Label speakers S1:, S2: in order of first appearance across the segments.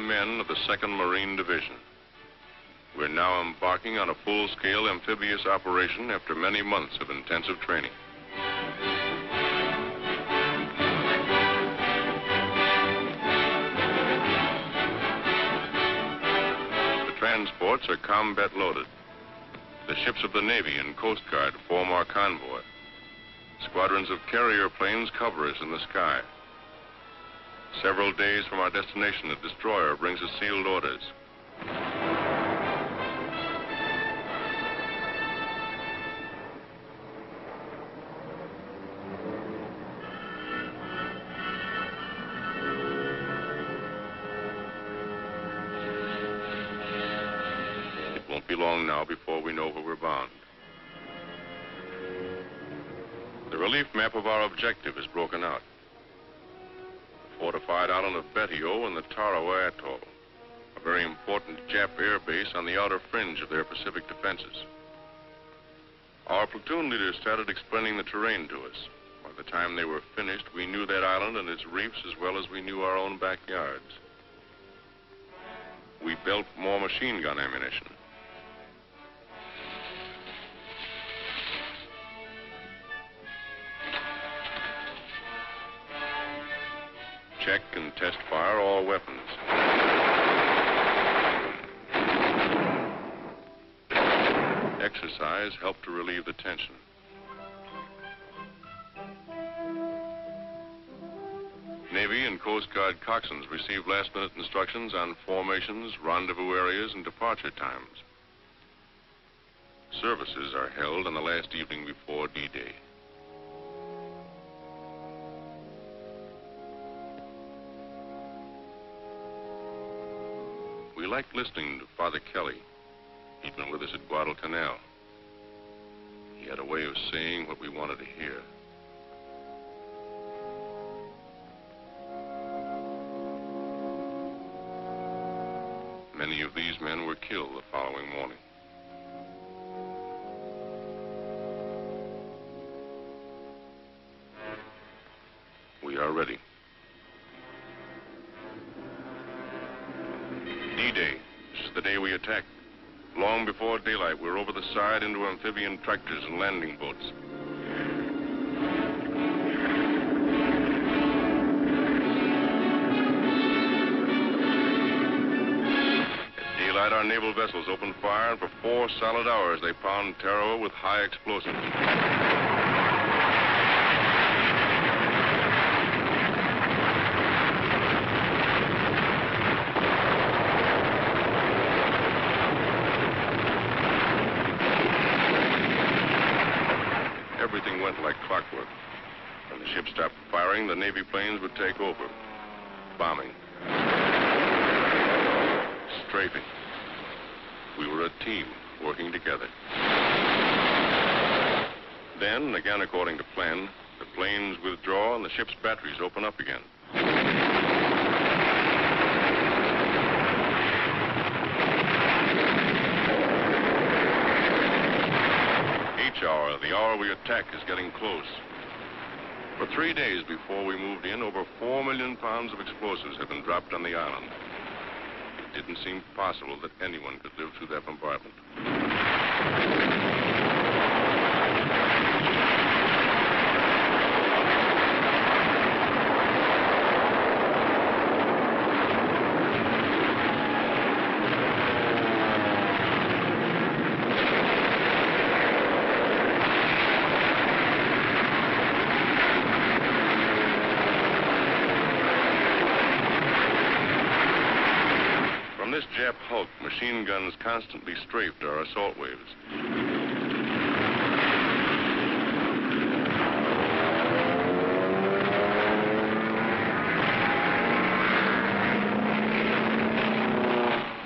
S1: men of the 2nd Marine Division. We're now embarking on a full-scale amphibious operation after many months of intensive training. The transports are combat loaded. The ships of the Navy and Coast Guard form our convoy. Squadrons of carrier planes cover us in the sky. Several days from our destination, a destroyer brings us sealed orders. It won't be long now before we know where we're bound. The relief map of our objective is broken out. The fortified island of Betio and the Tarawa atoll, a very important Jap air base on the outer fringe of their Pacific defenses. Our platoon leaders started explaining the terrain to us. By the time they were finished, we knew that island and its reefs as well as we knew our own backyards. We built more machine gun ammunition. Check and test fire all weapons. Exercise helped to relieve the tension. Navy and Coast Guard coxswains received last-minute instructions on formations, rendezvous areas, and departure times. Services are held on the last evening before D-Day. We liked listening to Father Kelly. He'd been with us at Guadalcanal. He had a way of saying what we wanted to hear. Many of these men were killed the following morning. We are ready. D-Day. This is the day we attack. Long before daylight, we're over the side into amphibian tractors and landing boats. At daylight, our naval vessels open fire, and for 4 solid hours, they pound Tarawa with high explosives. Everything went like clockwork. When the ship stopped firing, the Navy planes would take over. Bombing. Strafing. We were a team working together. Then, again according to plan, the planes withdraw and the ship's batteries open up again. The hour we attack is getting close. For 3 days before we moved in, over 4 million pounds of explosives had been dropped on the island. It didn't seem possible that anyone could live through that bombardment. From this Jap hulk, machine guns constantly strafed our assault waves.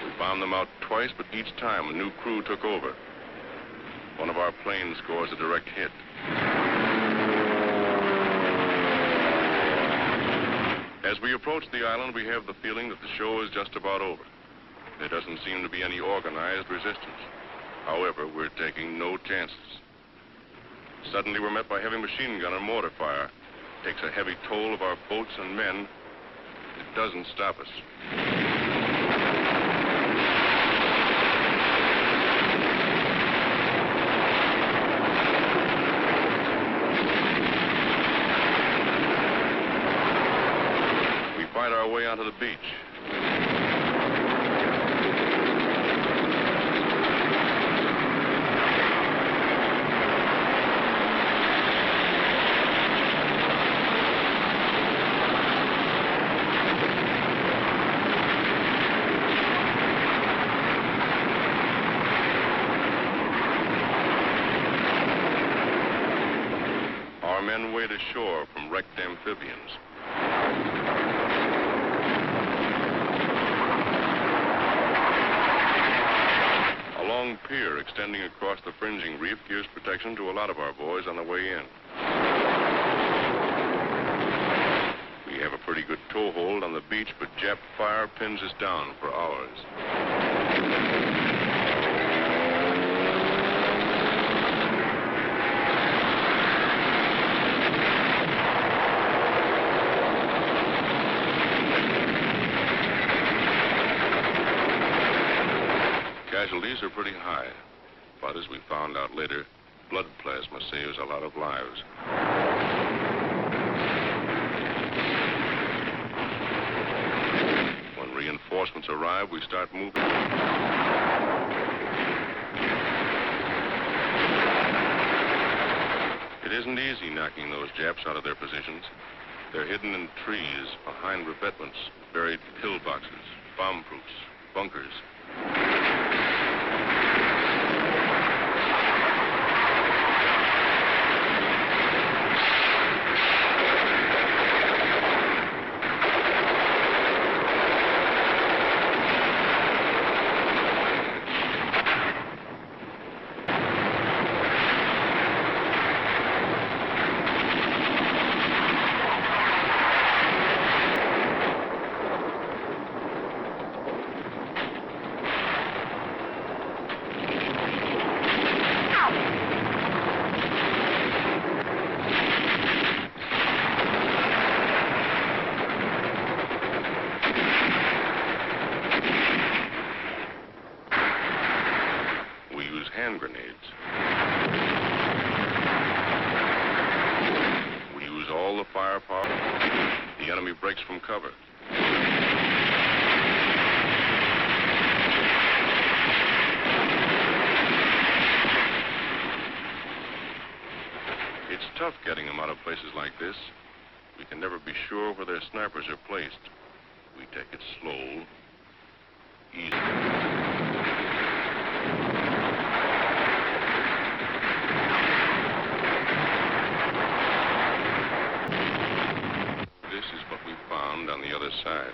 S1: We bombed them out twice, but each time a new crew took over. One of our planes scores a direct hit. As we approach the island, we have the feeling that the show is just about over. There doesn't seem to be any organized resistance. However, we're taking no chances. Suddenly, we're met by heavy machine gun and mortar fire. It takes a heavy toll of our boats and men. It doesn't stop us. our way onto the beach. Our men wade ashore from wrecked amphibians. A long pier extending across the fringing reef gives protection to a lot of our boys on the way in. We have a pretty good toehold on the beach, but Jap fire pins us down for hours. Casualties are pretty high, but as we found out later, blood plasma saves a lot of lives. When reinforcements arrive, we start moving. It isn't easy knocking those Japs out of their positions. They're hidden in trees, behind revetments, buried pillboxes, bomb-proofs, bunkers. Hand grenades. We use all the firepower. The enemy breaks from cover. It's tough getting them out of places like this. We can never be sure where their snipers are placed. We take it slow, easy. On the other side.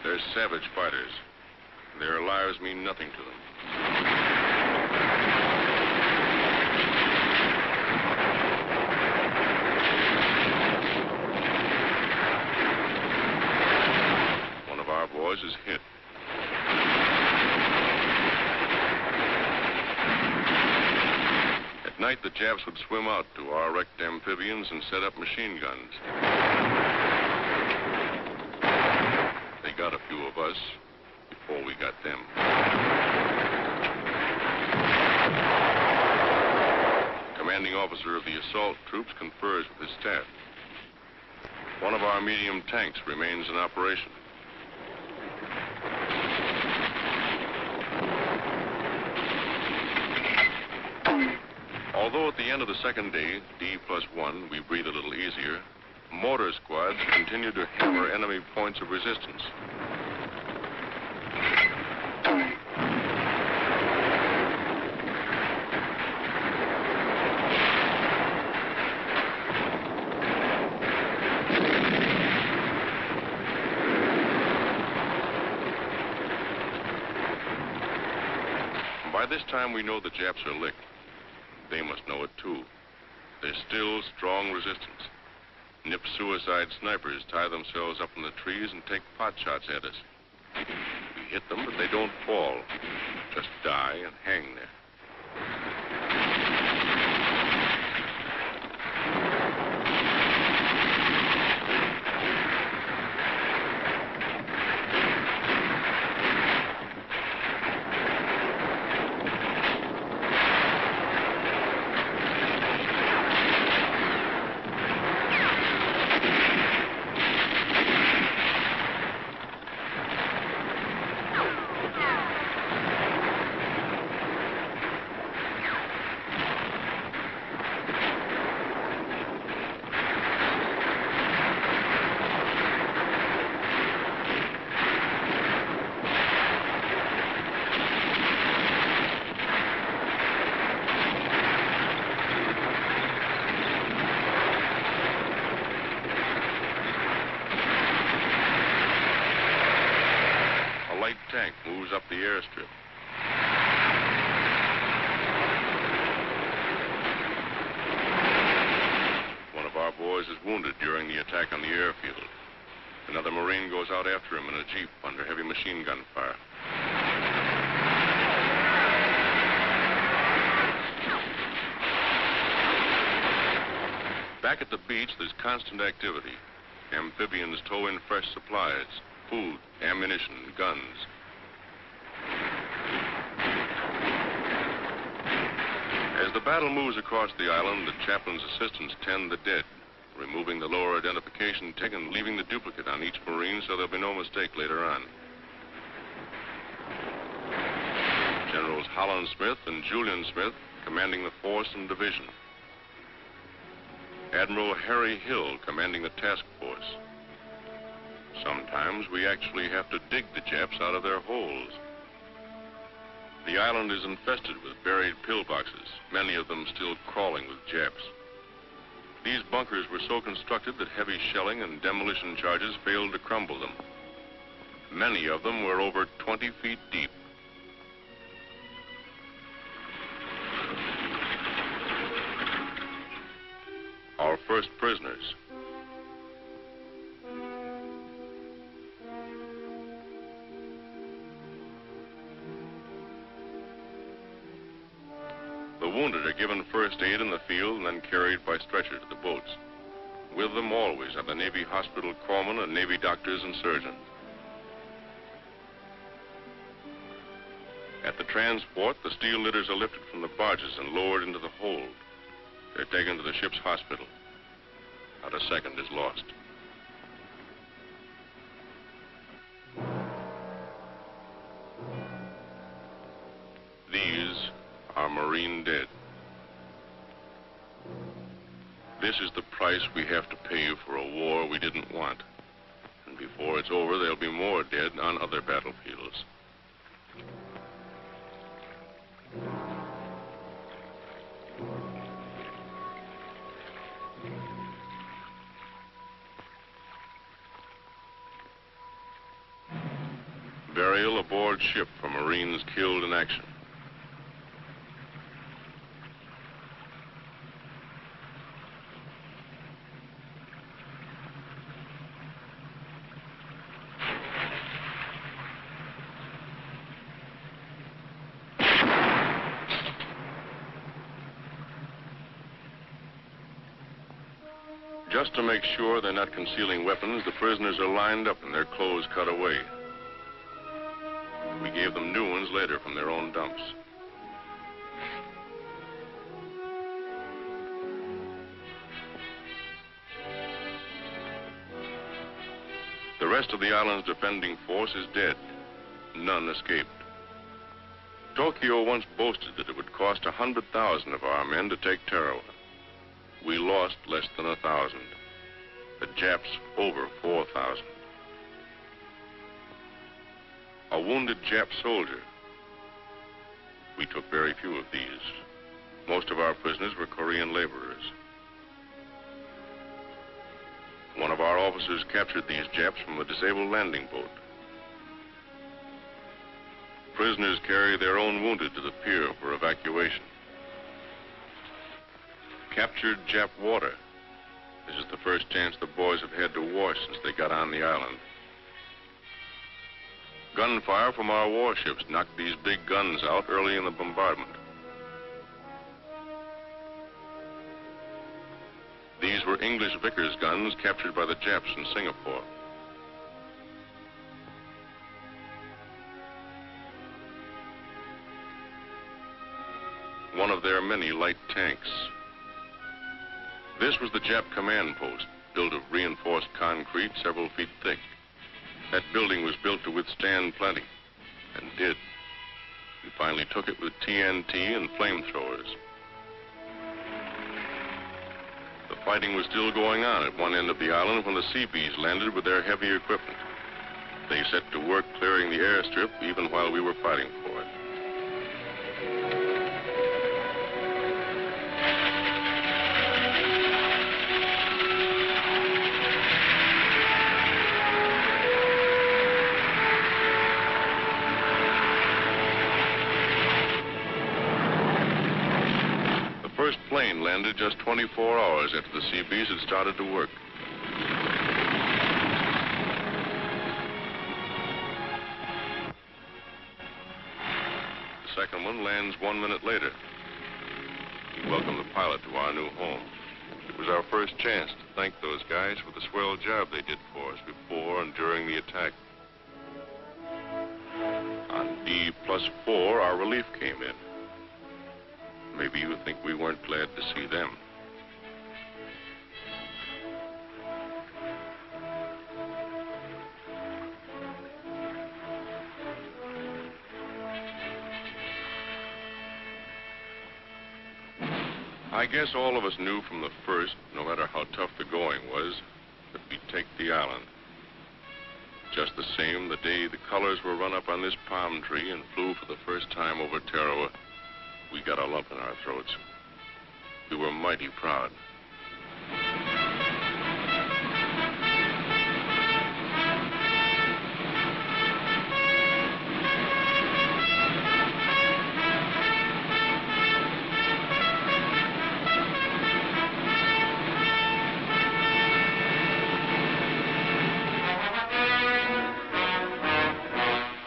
S1: They're savage fighters. Their lives mean nothing to them. Boys is hit. At night, the Japs would swim out to our wrecked amphibians and set up machine guns. They got a few of us before we got them. The commanding officer of the assault troops confers with his staff. One of our medium tanks remains in operation. Although at the end of the second day, D+1, we breathe a little easier, mortar squads continue to hammer enemy points of resistance. By this time, we know the Japs are licked. They must know it, too. There's still strong resistance. Nip suicide snipers tie themselves up in the trees and take pot shots at us. We hit them, but they don't fall. Just die and hang there. tank moves up the airstrip. One of our boys is wounded during the attack on the airfield. Another Marine goes out after him in a jeep under heavy machine gun fire. Back at the beach, there's constant activity. Amphibians tow in fresh supplies, food, ammunition, guns. As the battle moves across the island, the chaplain's assistants tend the dead, removing the lower identification tick and leaving the duplicate on each Marine so there'll be no mistake later on. Generals Holland Smith and Julian Smith commanding the force and division. Admiral Harry Hill commanding the task force. Sometimes we actually have to dig the Japs out of their holes. The island is infested with buried pillboxes, many of them still crawling with Japs. These bunkers were so constructed that heavy shelling and demolition charges failed to crumble them. Many of them were over 20 feet deep. Our first prisoners. The wounded are given first aid in the field and then carried by stretcher to the boats. With them always are the Navy hospital corpsmen and Navy doctors and surgeons. At the transport, the steel litters are lifted from the barges and lowered into the hold. They're taken to the ship's hospital. Not a second is lost. These are Marine dead. This is the price we have to pay for a war we didn't want. And before it's over, there'll be more dead on other battlefields. Burial aboard ship for Marines killed in action. Just to make sure they're not concealing weapons, the prisoners are lined up and their clothes cut away. We gave them new ones later from their own dumps. The rest of the island's defending force is dead. None escaped. Tokyo once boasted that it would cost 100,000 of our men to take Tarawa. We lost less than 1,000. The Japs over 4,000. A wounded Jap soldier. We took very few of these. Most of our prisoners were Korean laborers. One of our officers captured these Japs from a disabled landing boat. Prisoners carry their own wounded to the pier for evacuation. Captured Jap water. This is the first chance the boys have had to wash since they got on the island. Gunfire from our warships knocked these big guns out early in the bombardment. These were English Vickers guns captured by the Japs in Singapore. One of their many light tanks. This was the Jap command post, built of reinforced concrete several feet thick. That building was built to withstand plenty, and did. We finally took it with TNT and flamethrowers. The fighting was still going on at one end of the island when the Seabees landed with their heavy equipment. They set to work clearing the airstrip even while we were fighting for it. landed just 24 hours after the Seabees had started to work. The second one lands 1 minute later. We welcomed the pilot to our new home. It was our first chance to thank those guys for the swell job they did for us before and during the attack. On D+4, our relief came in. Maybe you think we weren't glad to see them. I guess all of us knew from the first, no matter how tough the going was, that we'd take the island. Just the same, the day the colors were run up on this palm tree and flew for the first time over Tarawa, we got a lump in our throats. We were mighty proud.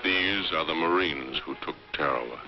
S1: These are the Marines who took Tarawa.